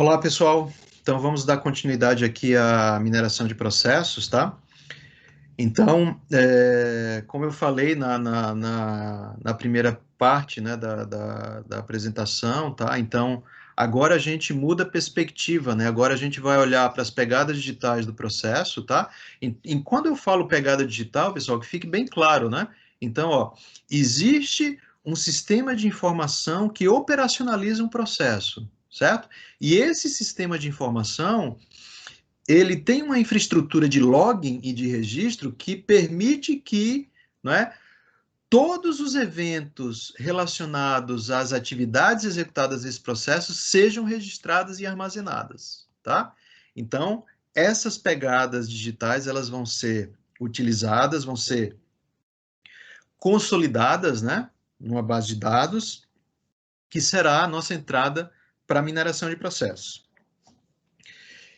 Olá, pessoal. Então, vamos dar continuidade aqui à mineração de processos, tá? Então, como eu falei na primeira parte, né, da apresentação, tá? Então, agora a gente muda a perspectiva, né? Agora a gente vai olhar para as pegadas digitais do processo, tá? Quando eu falo pegada digital, pessoal, que fique bem claro, né? Então, ó, existe um sistema de informação que operacionaliza um processo, certo? E esse sistema de informação ele tem uma infraestrutura de login e de registro que permite que, não é, todos os eventos relacionados às atividades executadas nesse processo sejam registradas e armazenadas, tá? Então, essas pegadas digitais, elas vão ser utilizadas, vão ser consolidadas, né, numa base de dados, que será a nossa entrada para a mineração de processos.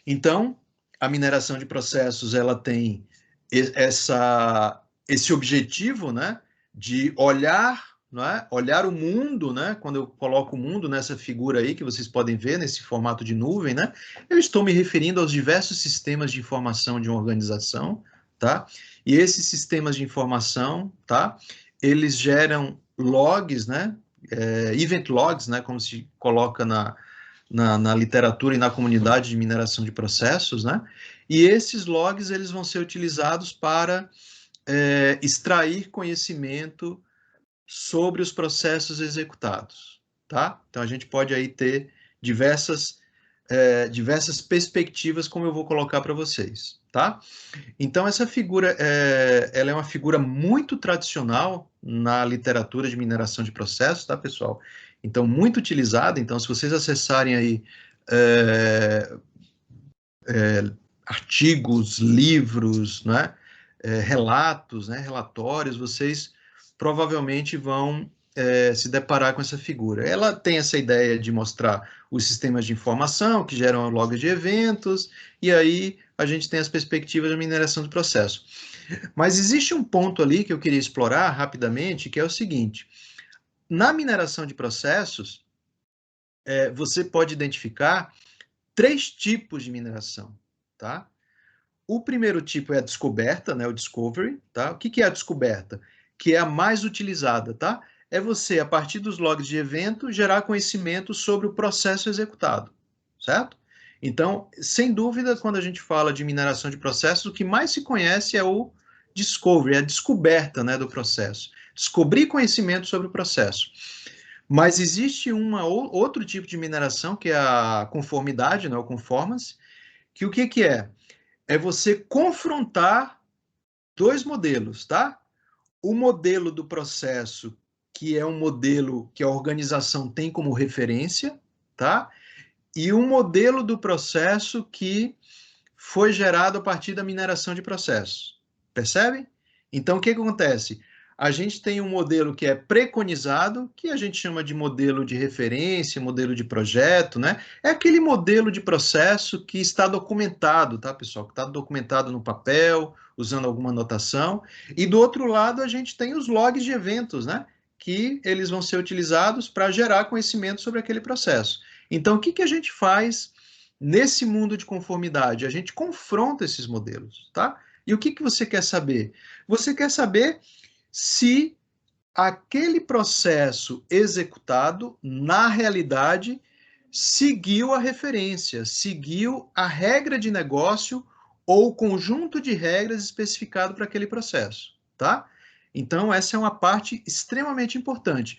Então, a mineração de processos ela tem esse objetivo, né, de olhar, não é? Olhar o mundo, né? Quando eu coloco o mundo nessa figura aí que vocês podem ver nesse formato de nuvem, né? Eu estou me referindo aos diversos sistemas de informação de uma organização, tá? E esses sistemas de informação, tá? Eles geram logs, né? Event logs, né? Como se coloca na literatura e na comunidade de mineração de processos, né? E esses logs eles vão ser utilizados para extrair conhecimento sobre os processos executados, tá? Então a gente pode aí ter diversas perspectivas, como eu vou colocar para vocês, tá? Então essa figura ela é uma figura muito tradicional na literatura de mineração de processos, tá, pessoal? Então muito utilizada. Então se vocês acessarem aí é, artigos, livros, né, relatos, né, relatórios, vocês provavelmente vão se deparar com essa figura. Ela tem essa ideia de mostrar os sistemas de informação que geram logs de eventos, e aí a gente tem as perspectivas da mineração do processo. Mas existe um ponto ali que eu queria explorar rapidamente, que é o seguinte: na mineração de processos, você pode identificar três tipos de mineração, tá? O primeiro tipo é a descoberta, né, o discovery, tá? O que é a descoberta? Que é a mais utilizada, tá? É você, a partir dos logs de evento, gerar conhecimento sobre o processo executado, certo? Então, sem dúvida, quando a gente fala de mineração de processos, o que mais se conhece é o discovery, é a descoberta, né, do processo. Descobrir conhecimento sobre o processo. Mas existe outro tipo de mineração, que é a conformidade, né, o conformance, que o que é? É você confrontar dois modelos, tá? O modelo do processo, que é um modelo que a organização tem como referência, tá? E um modelo do processo que foi gerado a partir da mineração de processos. Percebem? Então, o que acontece? A gente tem um modelo que é preconizado, que a gente chama de modelo de referência, modelo de projeto, né? É aquele modelo de processo que está documentado, tá, pessoal? Que está documentado no papel, usando alguma anotação. E do outro lado, a gente tem os logs de eventos, né? Que eles vão ser utilizados para gerar conhecimento sobre aquele processo. Então, o que a gente faz nesse mundo de conformidade? A gente confronta esses modelos, tá? E o que você quer saber? Você quer saber se aquele processo executado, na realidade, seguiu a referência, seguiu a regra de negócio ou o conjunto de regras especificado para aquele processo, tá? Então, essa é uma parte extremamente importante.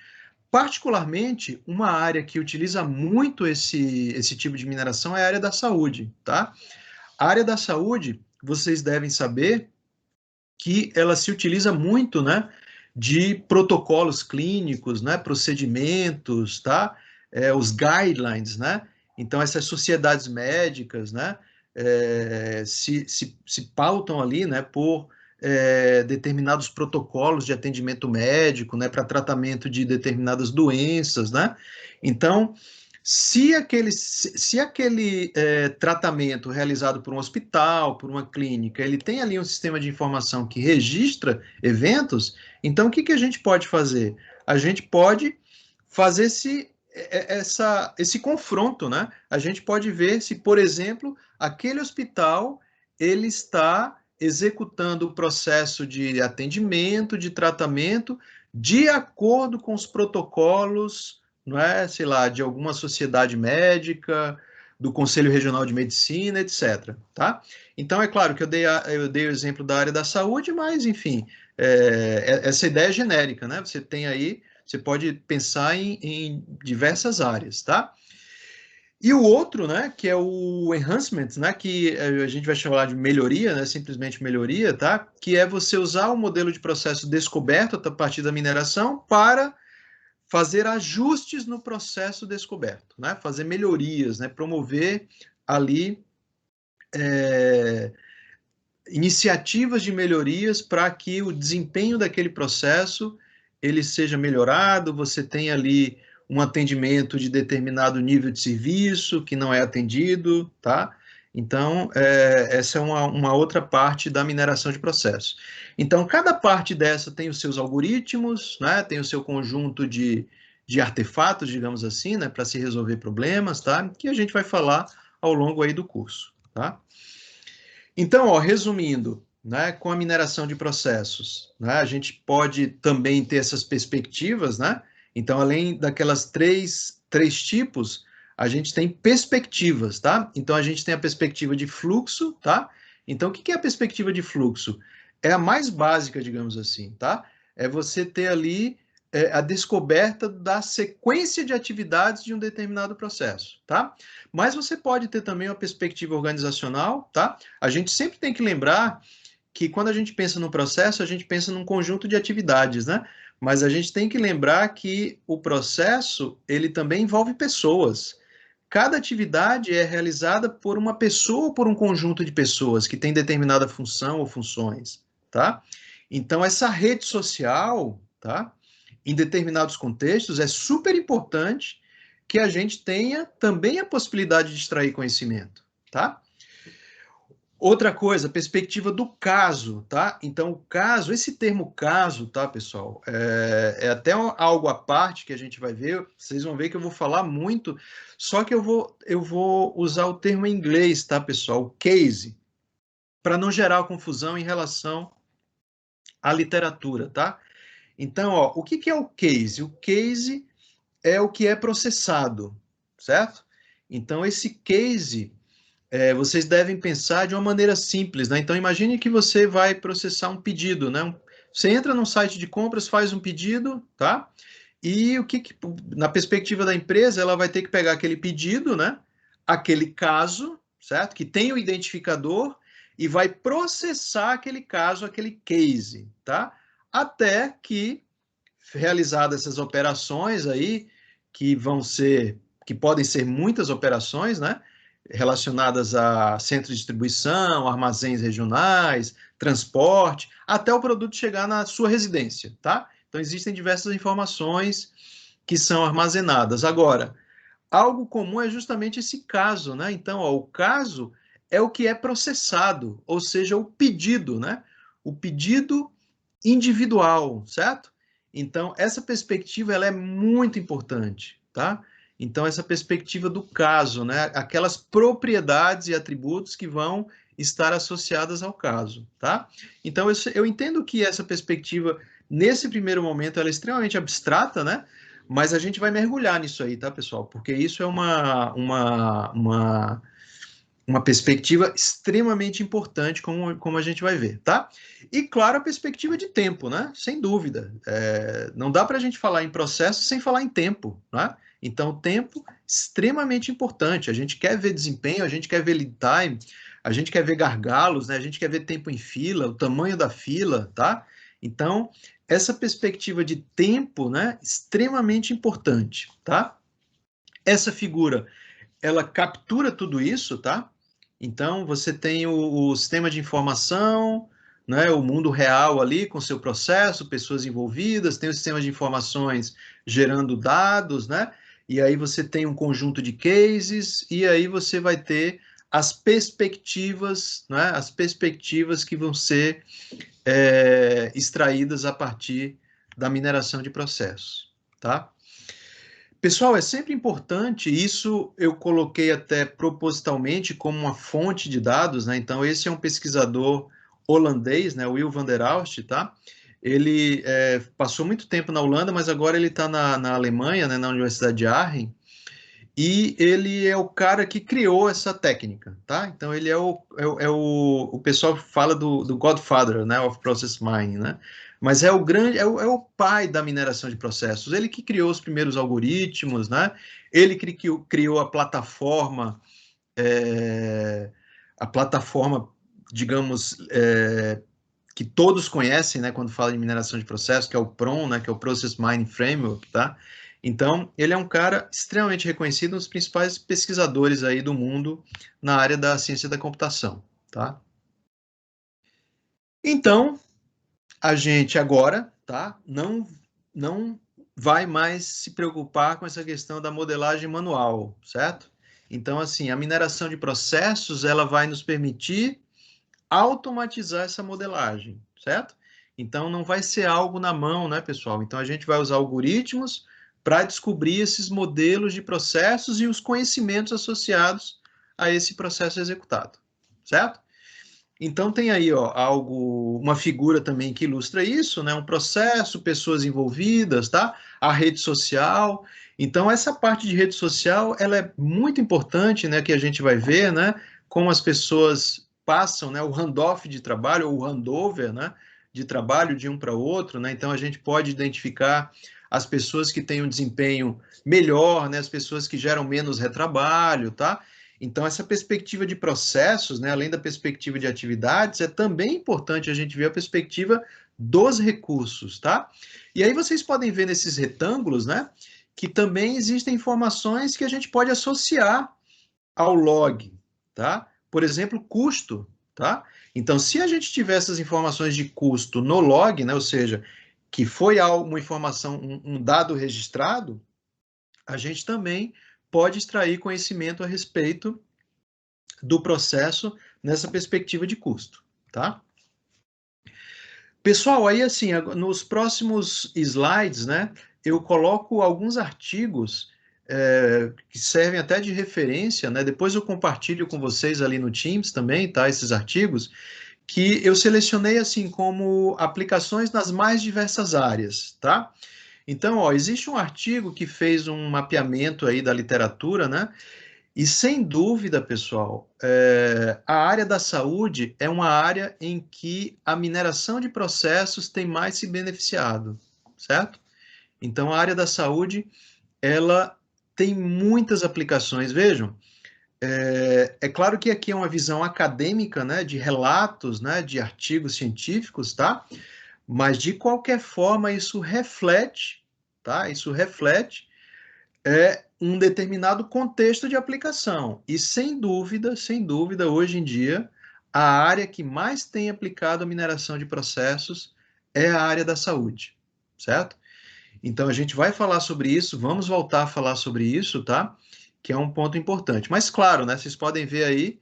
Particularmente, uma área que utiliza muito esse tipo de mineração é a área da saúde, tá? A área da saúde, vocês devem saber que ela se utiliza muito, né, de protocolos clínicos, né, procedimentos, tá? Os guidelines, né? Então, essas sociedades médicas, né, se pautam ali, né, por determinados protocolos de atendimento médico, né, para tratamento de determinadas doenças, né? Então, se aquele tratamento realizado por um hospital, por uma clínica, ele tem ali um sistema de informação que registra eventos, então o que a gente pode fazer? A gente pode fazer esse confronto, né? A gente pode ver se, por exemplo, aquele hospital ele está executando o processo de atendimento, de tratamento, de acordo com os protocolos, não é, sei lá, de alguma sociedade médica, do Conselho Regional de Medicina, etc. Tá? Então, é claro que eu dei o exemplo da área da saúde, mas, enfim, essa ideia é genérica, né? Você tem aí, você pode pensar em diversas áreas, tá? E o outro, né, que é o enhancement, né, que a gente vai chamar de melhoria, né, simplesmente melhoria, tá? Que é você usar o modelo de processo descoberto a partir da mineração para fazer ajustes no processo descoberto, né? Fazer melhorias, né? Promover ali iniciativas de melhorias para que o desempenho daquele processo ele seja melhorado, você tem ali um atendimento de determinado nível de serviço que não é atendido, tá? Então, essa é uma outra parte da mineração de processo. Então, cada parte dessa tem os seus algoritmos, né? Tem o seu conjunto de artefatos, digamos assim, né? Para se resolver problemas, tá? Que a gente vai falar ao longo aí do curso, tá? Então, ó, resumindo, né, com a mineração de processos, né, a gente pode também ter essas perspectivas, né? Então, além daquelas três tipos, a gente tem perspectivas, tá? Então, a gente tem a perspectiva de fluxo, tá? Então, o que é a perspectiva de fluxo? É a mais básica, digamos assim, tá? É você ter ali a descoberta da sequência de atividades de um determinado processo, tá? Mas você pode ter também uma perspectiva organizacional, tá? A gente sempre tem que lembrar que quando a gente pensa no processo, a gente pensa num conjunto de atividades, né? Mas a gente tem que lembrar que o processo, ele também envolve pessoas. Cada atividade é realizada por uma pessoa ou por um conjunto de pessoas que tem determinada função ou funções, tá? Então, essa rede social, tá? Em determinados contextos, é super importante que a gente tenha também a possibilidade de extrair conhecimento, tá? Outra coisa, perspectiva do caso, tá? Então, o caso, esse termo caso, tá, pessoal, é até algo à parte que a gente vai ver, vocês vão ver que eu vou falar muito, só que eu vou usar o termo em inglês, tá, pessoal? Case, para não gerar confusão em relação à literatura, tá? Então, ó, o que é o case? O case é o que é processado, certo? Então, esse case vocês devem pensar de uma maneira simples, né? Então, imagine que você vai processar um pedido, né? Você entra num site de compras, faz um pedido, tá? E na perspectiva da empresa, ela vai ter que pegar aquele pedido, né? Aquele caso, certo? Que tem o identificador e vai processar aquele caso, aquele case, tá? Até que, realizadas essas operações aí, que podem ser muitas operações, né? Relacionadas a centro de distribuição, armazéns regionais, transporte, até o produto chegar na sua residência, tá? Então, existem diversas informações que são armazenadas. Agora, algo comum é justamente esse caso, né? Então, ó, o caso é o que é processado, ou seja, o pedido, né? O pedido individual, certo? Então, essa perspectiva ela é muito importante, tá? Então, essa perspectiva do caso, né? Aquelas propriedades e atributos que vão estar associadas ao caso, tá? Então, eu entendo que essa perspectiva, nesse primeiro momento, ela é extremamente abstrata, né? Mas a gente vai mergulhar nisso aí, tá, pessoal? Porque isso é uma perspectiva extremamente importante, como a gente vai ver, tá? E, claro, a perspectiva de tempo, né? Sem dúvida. Não dá para a gente falar em processo sem falar em tempo, né? Então, tempo extremamente importante. A gente quer ver desempenho, a gente quer ver lead time, a gente quer ver gargalos, né? A gente quer ver tempo em fila, o tamanho da fila, tá? Então, essa perspectiva de tempo, né? Extremamente importante, tá? Essa figura, ela captura tudo isso, tá? Então, você tem o sistema de informação, né, o mundo real ali com seu processo, pessoas envolvidas, tem o sistema de informações gerando dados, né? E aí você tem um conjunto de cases, e aí você vai ter as perspectivas, né? As perspectivas que vão ser extraídas a partir da mineração de processos, tá? Pessoal, é sempre importante, isso eu coloquei até propositalmente como uma fonte de dados, né? Então, esse é um pesquisador holandês, né? Will van der Aust, tá? Ele passou muito tempo na Holanda, mas agora ele está na Alemanha, né? Na Universidade de Aachen, e ele é o cara que criou essa técnica, tá? Então, ele o pessoal fala do Godfather, né? Of Process Mining, né? Mas é o grande, é o pai da mineração de processos. Ele que criou os primeiros algoritmos, né? Ele que criou a plataforma, digamos, que todos conhecem, né? Quando fala de mineração de processos, que é o PROM, né? Que é o Process Mining Framework, tá? Então, ele é um cara extremamente reconhecido, um dos principais pesquisadores aí do mundo na área da ciência da computação, tá? Então, a gente agora, tá, não vai mais se preocupar com essa questão da modelagem manual, certo? Então, assim, a mineração de processos, ela vai nos permitir automatizar essa modelagem, certo? Então, não vai ser algo na mão, né, pessoal? Então, a gente vai usar algoritmos para descobrir esses modelos de processos e os conhecimentos associados a esse processo executado, certo? Então tem aí ó, uma figura também que ilustra isso, né? Um processo, pessoas envolvidas, tá? A rede social. Então essa parte de rede social, ela é muito importante, né? Que a gente vai ver, né? Como as pessoas passam, né? O handoff de trabalho ou o handover, né? De trabalho de um para outro, né? Então a gente pode identificar as pessoas que têm um desempenho melhor, né? As pessoas que geram menos retrabalho, tá? Então, essa perspectiva de processos, né, além da perspectiva de atividades, é também importante a gente ver a perspectiva dos recursos, tá? E aí vocês podem ver nesses retângulos, né, que também existem informações que a gente pode associar ao log, tá? Por exemplo, custo, tá? Então, se a gente tiver essas informações de custo no log, né, ou seja, que foi uma informação, um dado registrado, a gente também pode extrair conhecimento a respeito do processo nessa perspectiva de custo, tá? Pessoal, aí assim, nos próximos slides, né, eu coloco alguns artigos que servem até de referência, né? Depois eu compartilho com vocês ali no Teams também, tá? Esses artigos que eu selecionei assim como aplicações nas mais diversas áreas, tá? Então, ó, existe um artigo que fez um mapeamento aí da literatura, né? E sem dúvida, pessoal, a área da saúde é uma área em que a mineração de processos tem mais se beneficiado, certo? Então, a área da saúde, ela tem muitas aplicações. Vejam, é claro que aqui é uma visão acadêmica, né, de relatos, né, de artigos científicos, tá? Mas, de qualquer forma, isso reflete, tá? Isso reflete um determinado contexto de aplicação. E sem dúvida, hoje em dia, a área que mais tem aplicado a mineração de processos é a área da saúde, certo? Então a gente vai falar sobre isso, vamos voltar a falar sobre isso, tá? Que é um ponto importante. Mas claro, né, vocês podem ver aí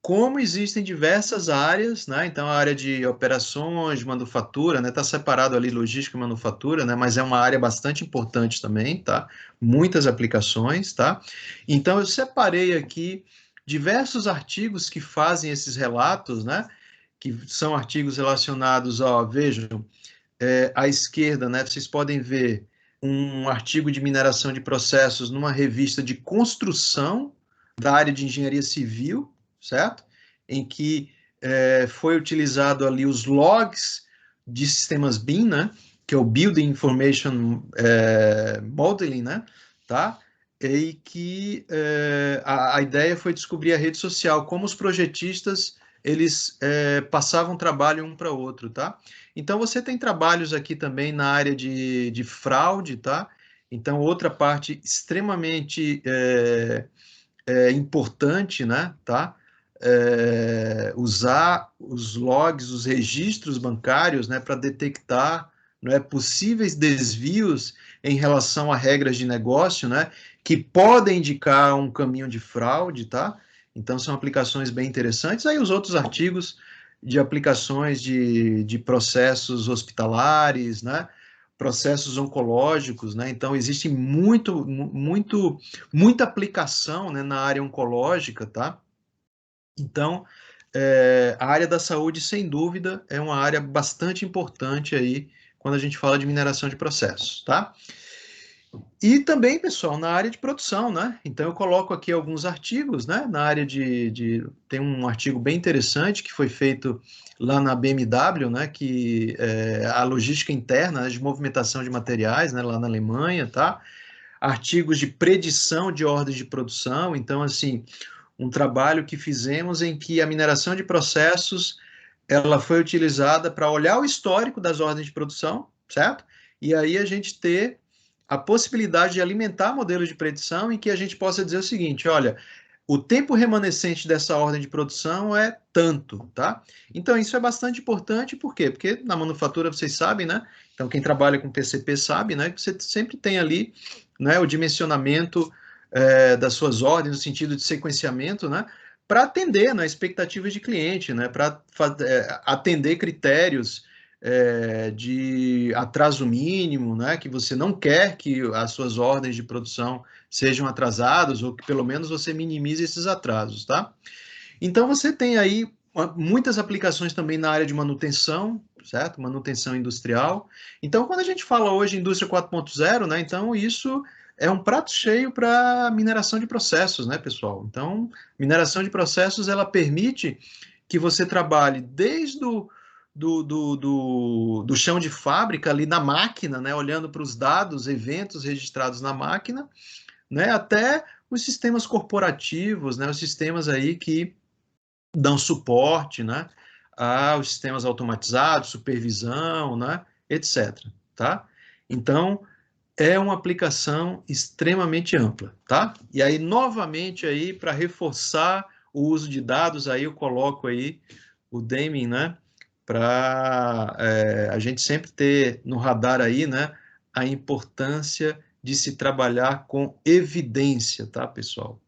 como existem diversas áreas, né? Então, a área de operações, de manufatura, né? Está separado ali logística e manufatura, né? Mas é uma área bastante importante também, tá? Muitas aplicações, tá? Então, eu separei aqui diversos artigos que fazem esses relatos, né? Que são artigos relacionados, ó, vejam, à esquerda, né? Vocês podem ver um artigo de mineração de processos numa revista de construção da área de engenharia civil, certo? Em que foi utilizado ali os logs de sistemas BIM, né? Que é o Building Information Modeling, né? Tá? E que a ideia foi descobrir a rede social, como os projetistas eles passavam trabalho um para o outro, tá? Então, você tem trabalhos aqui também na área de fraude, tá? Então, outra parte extremamente importante, né? Tá? Usar os logs, os registros bancários, né? Para detectar, né, possíveis desvios em relação a regras de negócio, né? Que podem indicar um caminho de fraude, tá? Então, são aplicações bem interessantes. Aí, os outros artigos de aplicações de processos hospitalares, né? processos oncológicos, né? Então, existe muita aplicação, né, na área oncológica, tá? Então, a área da saúde, sem dúvida, é uma área bastante importante aí quando a gente fala de mineração de processos, tá? E também, pessoal, na área de produção, né? Então, eu coloco aqui alguns artigos, né? Na área tem um artigo bem interessante que foi feito lá na BMW, né? Que é a logística interna, né, de movimentação de materiais, né? Lá na Alemanha, tá? Artigos de predição de ordens de produção. Então, assim, um trabalho que fizemos em que a mineração de processos ela foi utilizada para olhar o histórico das ordens de produção, certo? E aí a gente ter a possibilidade de alimentar modelos de predição em que a gente possa dizer o seguinte, olha, o tempo remanescente dessa ordem de produção é tanto, tá? Então isso é bastante importante, por quê? Porque na manufatura vocês sabem, né? Então quem trabalha com PCP sabe, né? Que você sempre tem ali, né? O dimensionamento das suas ordens no sentido de sequenciamento, né? Para atender, né, expectativas de cliente, né? Para atender critérios de atraso mínimo, né, que você não quer que as suas ordens de produção sejam atrasadas, ou que pelo menos você minimize esses atrasos, tá? Então você tem aí muitas aplicações também na área de manutenção, certo? Manutenção industrial. Então, quando a gente fala hoje indústria 4.0, né, então isso é um prato cheio para mineração de processos, né, pessoal? Então, mineração de processos, ela permite que você trabalhe desde do chão de fábrica ali na máquina, né, olhando para os dados, eventos registrados na máquina, né, até os sistemas corporativos, né, os sistemas aí que dão suporte, né, aos sistemas automatizados, supervisão, né, etc. Tá? Então, é uma aplicação extremamente ampla, tá? E aí, novamente, aí, para reforçar o uso de dados, aí eu coloco aí o Deming, né? Para a gente sempre ter no radar aí, né? A importância de se trabalhar com evidência, tá, pessoal?